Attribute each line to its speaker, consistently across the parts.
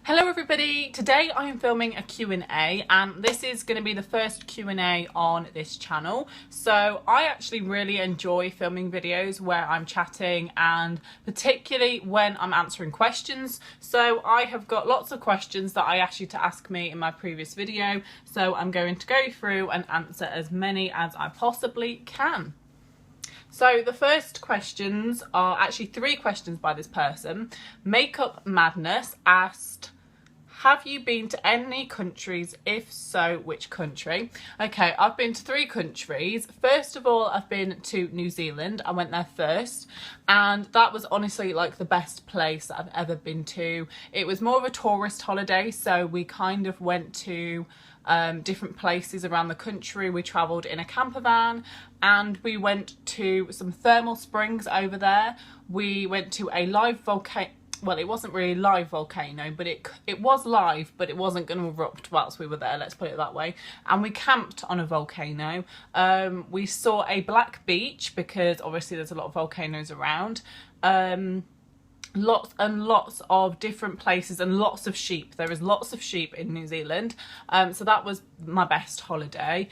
Speaker 1: Hello everybody, today I am filming a Q&A and this is going to be the first Q&A on this channel. So I actually really enjoy filming videos where I'm chatting and particularly when I'm answering questions. So I have got lots of questions that I asked you to ask me in my previous video, so I'm going to go through and answer as many as I possibly can. So the first questions are actually 3 questions by this person. Makeup Madness asked, have you been to any countries? If so, which country? Okay, I've been to 3 countries. First of all, I've been to New Zealand. I went there first and that was honestly like the best place that I've ever been to. It was more of a tourist holiday, so we kind of went to different places around the country. We travelled in a camper van and we went to some thermal springs over there. We went to a live volcano. Well, it wasn't really a live volcano, but it was live, but it wasn't going to erupt whilst we were there, let's put it that way. And we camped on a volcano. We saw a black beach because obviously there's a lot of volcanoes around. Lots and lots of different places and lots of sheep. There is lots of sheep in New Zealand. So that was my best holiday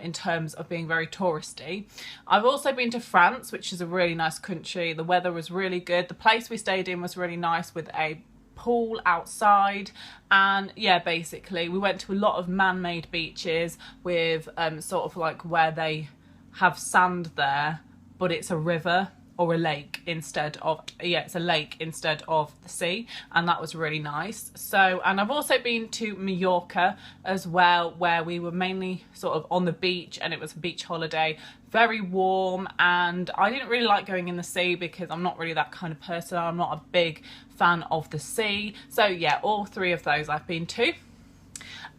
Speaker 1: in terms of being very touristy. I've also been to France, which is a really nice country. The weather was really good. The place we stayed in was really nice with a pool outside, and yeah, basically we went to a lot of man-made beaches with sort of like where they have sand there, but it's a river or a lake instead of, yeah, it's a lake instead of the sea, and that was really nice. So, and I've also been to Mallorca as well, where we were mainly sort of on the beach and it was a beach holiday, very warm, and I didn't really like going in the sea because I'm not really that kind of person. I'm not a big fan of the sea. So yeah, all 3 of those I've been to.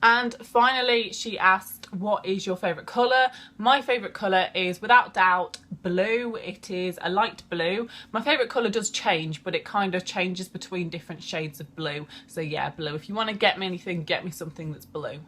Speaker 1: And finally, she asked, what is your favourite colour? My favourite colour is without doubt blue. It is a light blue. My favourite colour does change, but it kind of changes between different shades of blue. So yeah, blue. If you want to get me anything, get me something that's blue.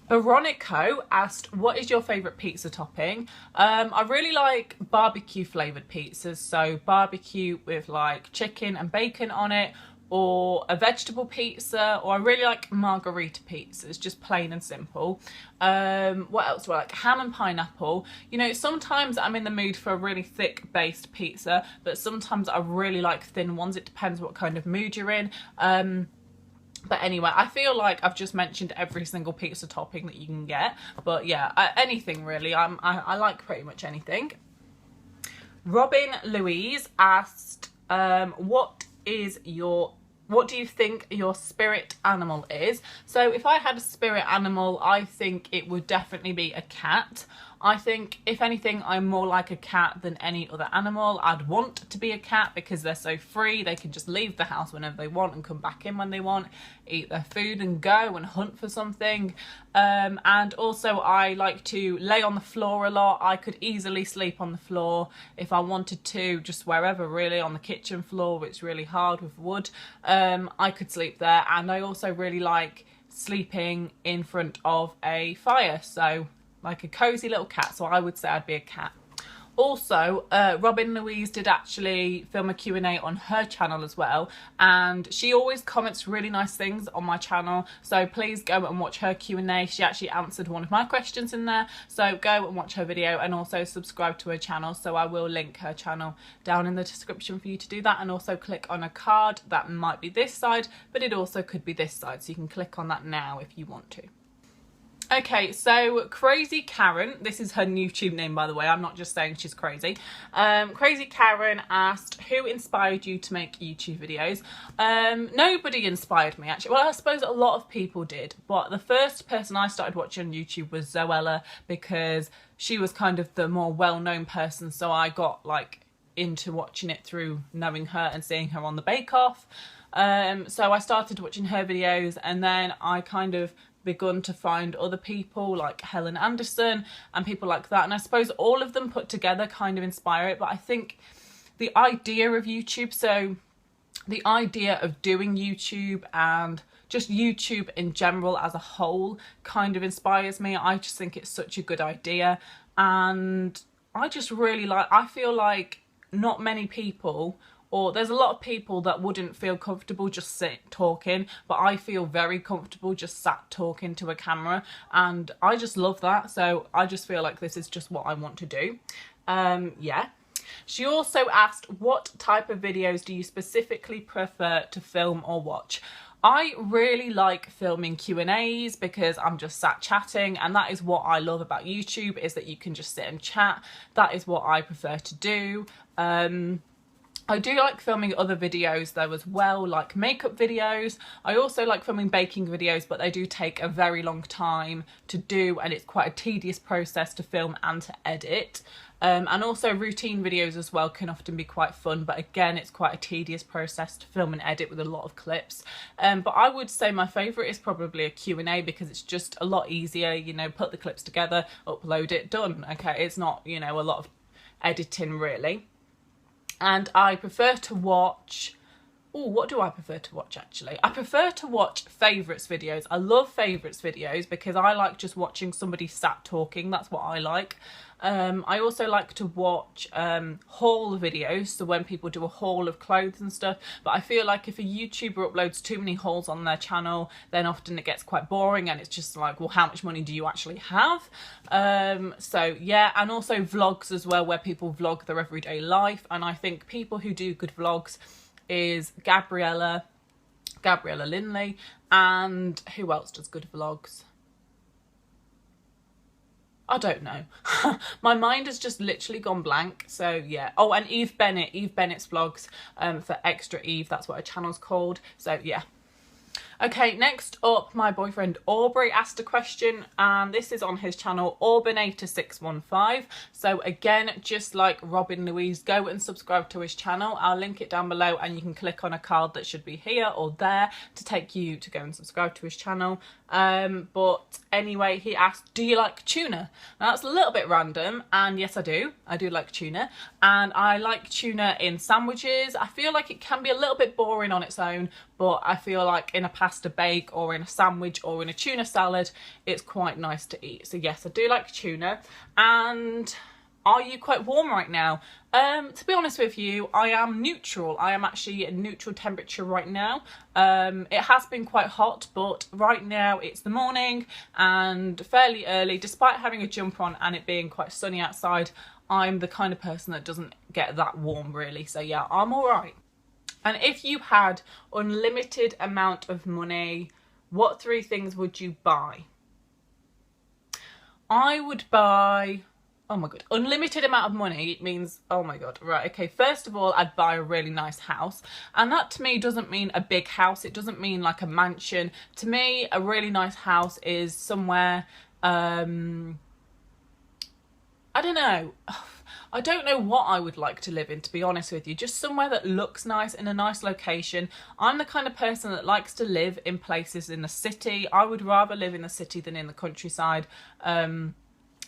Speaker 1: Veronica asked, what is your favourite pizza topping? I really like barbecue flavoured pizzas. So barbecue with like chicken and bacon on it, or a vegetable pizza, or I really like margarita pizzas, just plain and simple. What else do I like? Ham and pineapple. You know, sometimes I'm in the mood for a really thick based pizza, but sometimes I really like thin ones. It depends what kind of mood you're in. But anyway, I feel like I've just mentioned every single pizza topping that you can get. But yeah, anything really. I like pretty much anything. Robin Louise asked, what do you think your spirit animal is? So if I had a spirit animal, I think it would definitely be a cat. I think, if anything, I'm more like a cat than any other animal. I'd want to be a cat because they're so free. They can just leave the house whenever they want and come back in when they want, eat their food and go and hunt for something. And also I like to lay on the floor a lot. I could easily sleep on the floor if I wanted to, just wherever really, on the kitchen floor. It's really hard with wood. I could sleep there, and I also really like sleeping in front of a fire. So like a cozy little cat, so I would say I'd be a cat. Also, Robin Louise did actually film a Q&A on her channel as well, and she always comments really nice things on my channel, so please go and watch her Q&A. She actually answered one of my questions in there, so go and watch her video, and also subscribe to her channel. So I will link her channel down in the description for you to do that, and also click on a card that might be this side, but it also could be this side, so you can click on that now if you want to. Okay, so Crazy Karen, this is her YouTube name by the way, I'm not just saying she's crazy. Crazy Karen asked, who inspired you to make YouTube videos? Nobody inspired me actually. Well, I suppose a lot of people did, but the first person I started watching on YouTube was Zoella, because she was kind of the more well-known person, so I got like into watching it through knowing her and seeing her on the Bake Off. So I started watching her videos, and then I kind of begun to find other people like Helen Anderson and people like that, and I suppose all of them put together kind of inspire it. But I think the idea of YouTube, so the idea of doing YouTube and just YouTube in general as a whole kind of inspires me. I just think it's such a good idea, and I just really like, I feel like not many people or there's a lot of people that wouldn't feel comfortable just talking, but I feel very comfortable just sat talking to a camera, and I just love that. So I just feel like this is just what I want to do. Yeah. She also asked, what type of videos do you specifically prefer to film or watch? I really like filming Q&As because I'm just sat chatting, and that is what I love about YouTube, is that you can just sit and chat. That is what I prefer to do. I do like filming other videos though as well, like makeup videos. I also like filming baking videos, but they do take a very long time to do, and it's quite a tedious process to film and to edit. And also routine videos as well can often be quite fun, but again, it's quite a tedious process to film and edit with a lot of clips. But I would say my favourite is probably a Q&A, because it's just a lot easier, you know, put the clips together, upload it, done. Okay, it's not, you know, a lot of editing really. And I prefer to watch... Oh, what do I prefer to watch actually? I prefer to watch favourites videos. I love favourites videos because I like just watching somebody sat talking. That's what I like. I also like to watch haul videos, so when people do a haul of clothes and stuff, but I feel like if a YouTuber uploads too many hauls on their channel, then often it gets quite boring, and it's just like, well, how much money do you actually have? So yeah, and also vlogs as well, where people vlog their everyday life, and I think people who do good vlogs is Gabriella Linley, and who else does good vlogs? I don't know. My mind has just literally gone blank. So yeah. Oh, and Eve Bennett's vlogs, for Extra Eve, that's what her channel's called. So yeah. Okay, next up, my boyfriend Aubrey asked a question, and this is on his channel, Urbanator615. So again, just like Robin Louise, go and subscribe to his channel. I'll link it down below, and you can click on a card that should be here or there to take you to go and subscribe to his channel. But anyway, he asked, do you like tuna? Now that's a little bit random, and yes, I do like tuna, and I like tuna in sandwiches. I feel like it can be a little bit boring on its own, but I feel like in a pasta bake or in a sandwich or in a tuna salad, it's quite nice to eat. So yes, I do like tuna. And are you quite warm right now? To be honest with you, I am neutral. I am actually at neutral temperature right now. It has been quite hot, but right now it's the morning and fairly early. Despite having a jumper on and it being quite sunny outside, I'm the kind of person that doesn't get that warm really. So yeah, I'm all right. And if you had unlimited amount of money, what 3 things would you buy? I would buy... Oh my god, unlimited amount of money means, oh my god, right, okay, first of all, I'd buy a really nice house, and that to me doesn't mean a big house, it doesn't mean like a mansion. To me, a really nice house is somewhere, I don't know, I don't know what I would like to live in, to be honest with you, just somewhere that looks nice, in a nice location. I'm the kind of person that likes to live in places in the city. I would rather live in the city than in the countryside,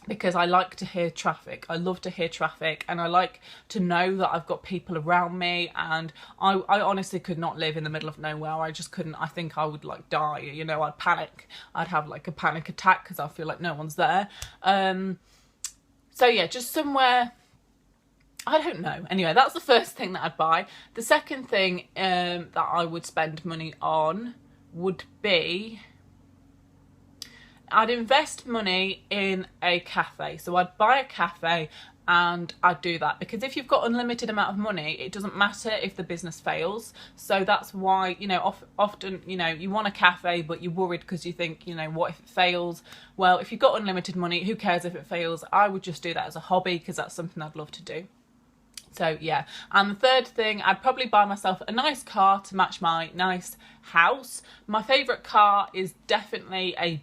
Speaker 1: because I like to hear traffic. I love to hear traffic, and I like to know that I've got people around me, and I honestly could not live in the middle of nowhere. I just couldn't. I think I would like die, you know, I'd panic. I'd have like a panic attack because I feel like no one's there. So yeah, just somewhere, I don't know. Anyway, that's the first thing that I'd buy. The second thing that I would spend money on would be... I'd invest money in a cafe. So I'd buy a cafe and I'd do that, because if you've got unlimited amount of money, it doesn't matter if the business fails. So that's why, you know, often, you know, you want a cafe, but you're worried because you think, you know, what if it fails? Well, if you've got unlimited money, who cares if it fails? I would just do that as a hobby, because that's something I'd love to do. So yeah, and the third thing, I'd probably buy myself a nice car to match my nice house. My favourite car is definitely a,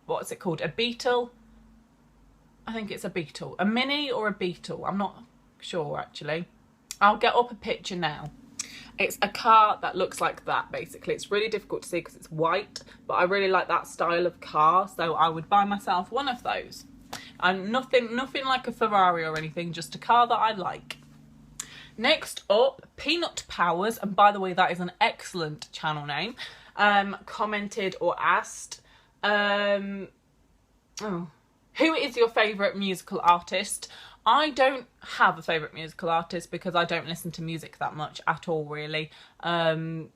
Speaker 1: what's it called? A Beetle? I think it's a Beetle. A Mini or a Beetle? I'm not sure actually. I'll get up a picture now. It's a car that looks like that basically. It's really difficult to see because it's white, but I really like that style of car, so I would buy myself one of those. And nothing like a Ferrari or anything, just a car that I like. Next up, Peanut Powers, and by the way, that is an excellent channel name, commented or asked, who is your favourite musical artist? I don't have a favourite musical artist because I don't listen to music that much at all, really. So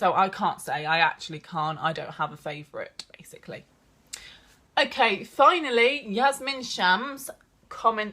Speaker 1: I can't say. I actually can't. I don't have a favourite, basically. Okay, finally, Yasmin Shams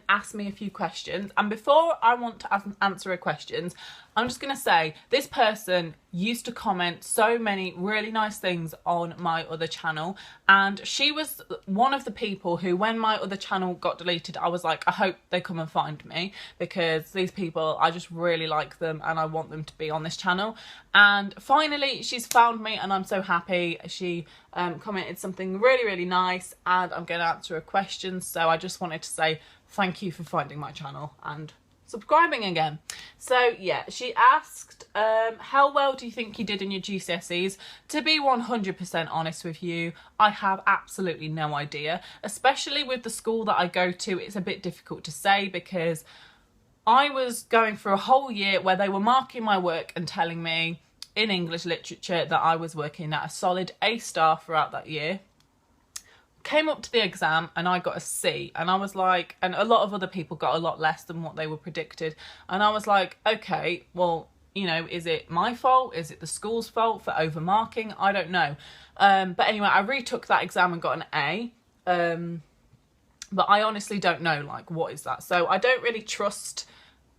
Speaker 1: asked me a few questions, and before I want to answer her questions, I'm just going to say this person used to comment so many really nice things on my other channel, and she was one of the people who, when my other channel got deleted, I was like, I hope they come and find me, because these people, I just really like them and I want them to be on this channel. And finally she's found me and I'm so happy. She commented something really, really nice, and I'm going to answer her questions. So I just wanted to say thank you for finding my channel and subscribing again. So yeah, she asked, how well do you think you did in your GCSEs? To be 100% honest with you, I have absolutely no idea. Especially with the school that I go to, it's a bit difficult to say, because I was going for a whole year where they were marking my work and telling me in English literature that I was working at a solid A star throughout that year. Came up to the exam and I got a C, and I was like, and a lot of other people got a lot less than what they were predicted, and I was like, okay, well, you know, is it my fault? Is it the school's fault for overmarking? I don't know. But anyway, I retook that exam and got an A. But I honestly don't know, like, what is that? So I don't really trust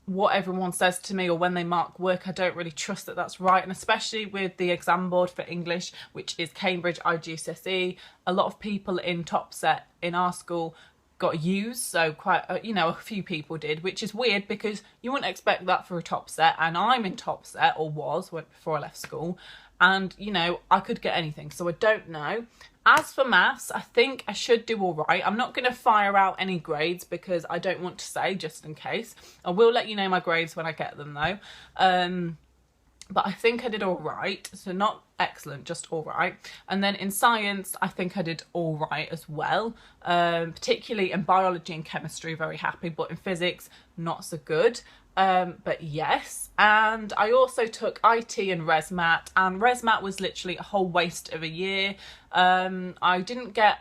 Speaker 1: what everyone says to me, or when they mark work, I don't really trust that that's right. And especially with the exam board for English, which is Cambridge IGCSE, a lot of people in top set in our school got U's, so quite you know, a few people did, which is weird because you wouldn't expect that for a top set, and I'm in top set, or was before I left school, and you know, I could get anything, so I don't know. As for maths, I think I should do all right. I'm not going to fire out any grades because I don't want to say, just in case. I will let you know my grades when I get them though. But I think I did all right. So not excellent, just all right. And then in science, I think I did all right as well. Particularly in biology and chemistry, very happy. But in physics, not so good. But yes, and I also took IT and ResMat, and ResMat was literally a whole waste of a year. I didn't get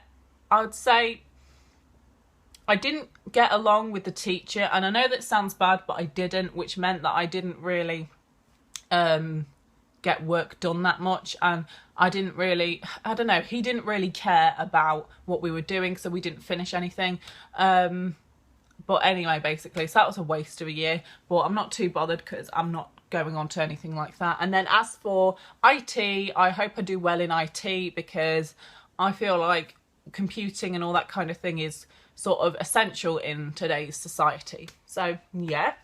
Speaker 1: along with the teacher, and I know that sounds bad, but I didn't, which meant that I didn't really get work done that much, and I don't know, he didn't really care about what we were doing, so we didn't finish anything. But anyway, basically, so that was a waste of a year, but I'm not too bothered because I'm not going on to anything like that. And then as for IT, I hope I do well in IT, because I feel like computing and all that kind of thing is sort of essential in today's society. So yeah.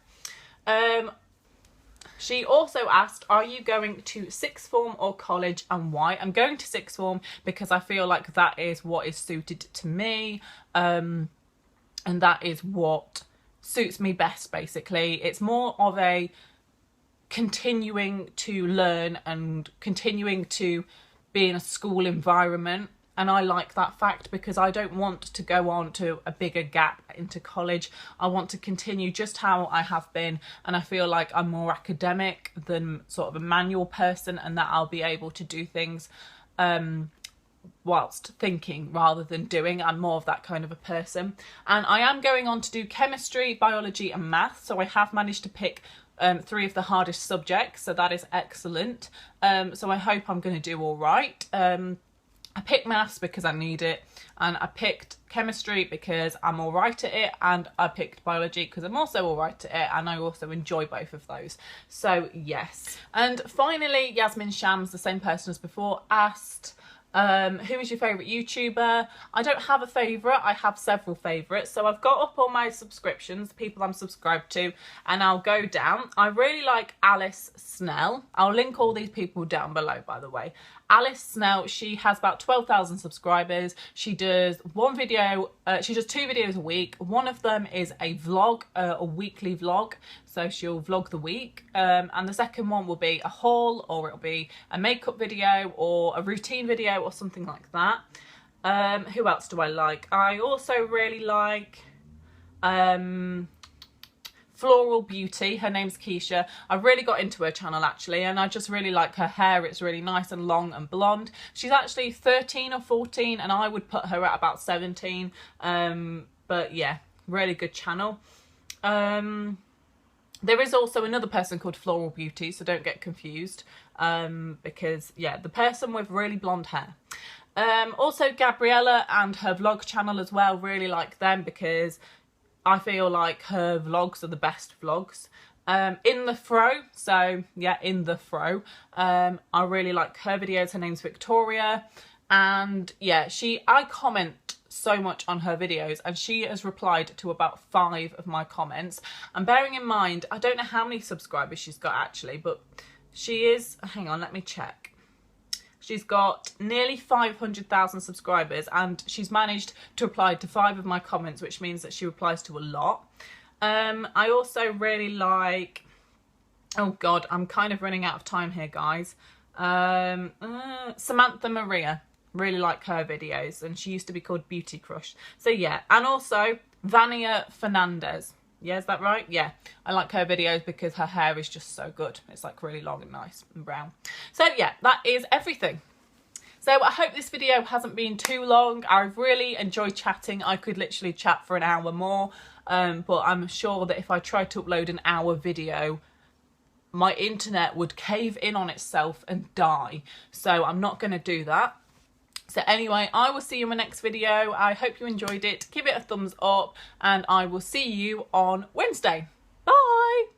Speaker 1: She also asked, are you going to sixth form or college, and why? I'm going to sixth form because I feel like that is what is suited to me. And that is what suits me best, basically. It's more of a continuing to learn and continuing to be in a school environment. And I like that fact because I don't want to go on to a bigger gap into college. I want to continue just how I have been. And I feel like I'm more academic than sort of a manual person, and that I'll be able to do things whilst thinking rather than doing. I'm more of that kind of a person. And I am going on to do chemistry, biology and math, so I have managed to pick 3 of the hardest subjects, so that is excellent. So I hope I'm going to do all right. I picked maths because I need it, and I picked chemistry because I'm all right at it, and I picked biology because I'm also all right at it, and I also enjoy both of those. So yes. And finally, Yasmin Shams, the same person as before, asked, who is your favourite YouTuber? I don't have a favourite, I have several favourites. So I've got up all my subscriptions, the people I'm subscribed to, and I'll go down. I really like Alice Snell. I'll link all these people down below, by the way. Alice Snell, she has about 12,000 subscribers. She does she does 2 videos a week. One of them is a vlog, a weekly vlog. So she'll vlog the week. And the second one will be a haul, or it'll be a makeup video or a routine video or something like that. Who else do I like? I also really like Floral Beauty. Her name's Keisha. I really got into her channel actually, and I just really like her hair. It's really nice and long and blonde. She's actually 13 or 14, and I would put her at about 17. But yeah, really good channel. There is also another person called Floral Beauty, so don't get confused, because yeah, the person with really blonde hair. Also Gabriella and her vlog channel as well, really like them because I feel like her vlogs are the best vlogs. In the Fro, so yeah, In the Fro, I really like her videos. Her name's Victoria, and yeah, I comment so much on her videos, and she has replied to about 5 of my comments. And bearing in mind, I don't know how many subscribers she's got actually, but she is, hang on, let me check. She's got nearly 500,000 subscribers, and she's managed to reply to 5 of my comments, which means that she replies to a lot. I also really like, oh god, I'm kind of running out of time here, guys. Samantha Maria, really like her videos, and she used to be called Beauty Crush. So yeah, and also Vania Fernandez. Yeah, is that right? Yeah, I like her videos because her hair is just so good. It's like really long and nice and brown. So yeah, that is everything. So I hope this video hasn't been too long. I've really enjoyed chatting. I could literally chat for an hour more, but I'm sure that if I tried to upload an hour video, my internet would cave in on itself and die. So I'm not going to do that. So anyway, I will see you in my next video. I hope you enjoyed it. Give it a thumbs up, and I will see you on Wednesday. Bye!